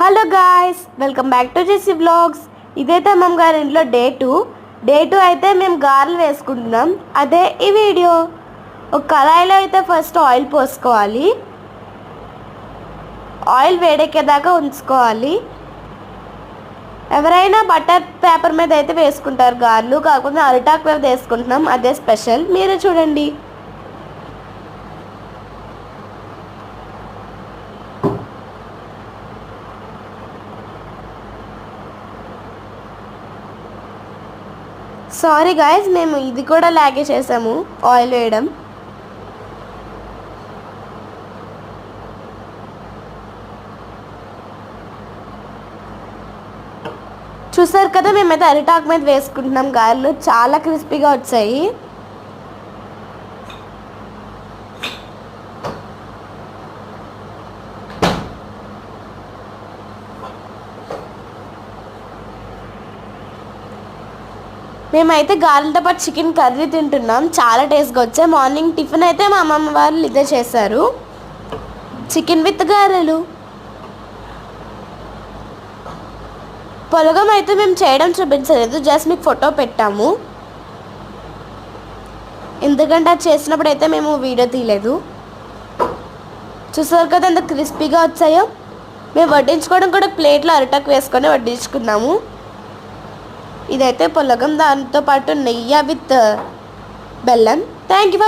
Hello guys, welcome back to Jessie vlogs. ఇదైతే అమ్మమ్మ గారి ఇంట్లో డే టూ అయితే మేము గారెలు వేసుకుంటున్నాం. అదే ఈ వీడియో. ఒక కళాయిలో అయితే ఫస్ట్ ఆయిల్ పోసుకోవాలి. ఆయిల్ వేడెక్కేదాకా ఉంచుకోవాలి. ఎవరైనా బటర్ పేపర్ మీద అయితే వేసుకుంటారు గారెలు, కాకపోతే అరిటాకు మీద వేసుకుంటున్నాం. అదే స్పెషల్, మీరు చూడండి. సారీ గాయస్, మేము ఇది కూడా లాగే చేసాము, ఆయిల్ వేయడం. చూసారు కదా, మేమైతే అరిటాకు మీద వేసుకుంటున్నాం గారెలు. చాలా క్రిస్పీగా వచ్చాయి. మేమైతే గారెలతో పాటు చికెన్ కర్రీ తింటున్నాం. చాలా టేస్ట్గా వచ్చాయి. మార్నింగ్ టిఫిన్ అయితే మా అమ్మమ్మ వాళ్ళు ఇదే చేశారు, చికెన్ విత్ గారెలు. పొలగం అయితే మేము చేయడం చూపించలేదు, జస్ట్ మీకు ఫోటో పెట్టాము. ఎందుకంటే అది చేసినప్పుడు అయితే మేము వీడియో తీయలేదు. చూసారు కదా ఎంత క్రిస్పీగా వచ్చాయో. మేము వడ్డించుకోవడం కూడా ప్లేట్లో అరిటాకు వేసుకొని వడ్డించుకున్నాము. ఇదైతే పొలగం, దాంతో పాటు నెయ్యి విత్ బెల్లం. Thank you for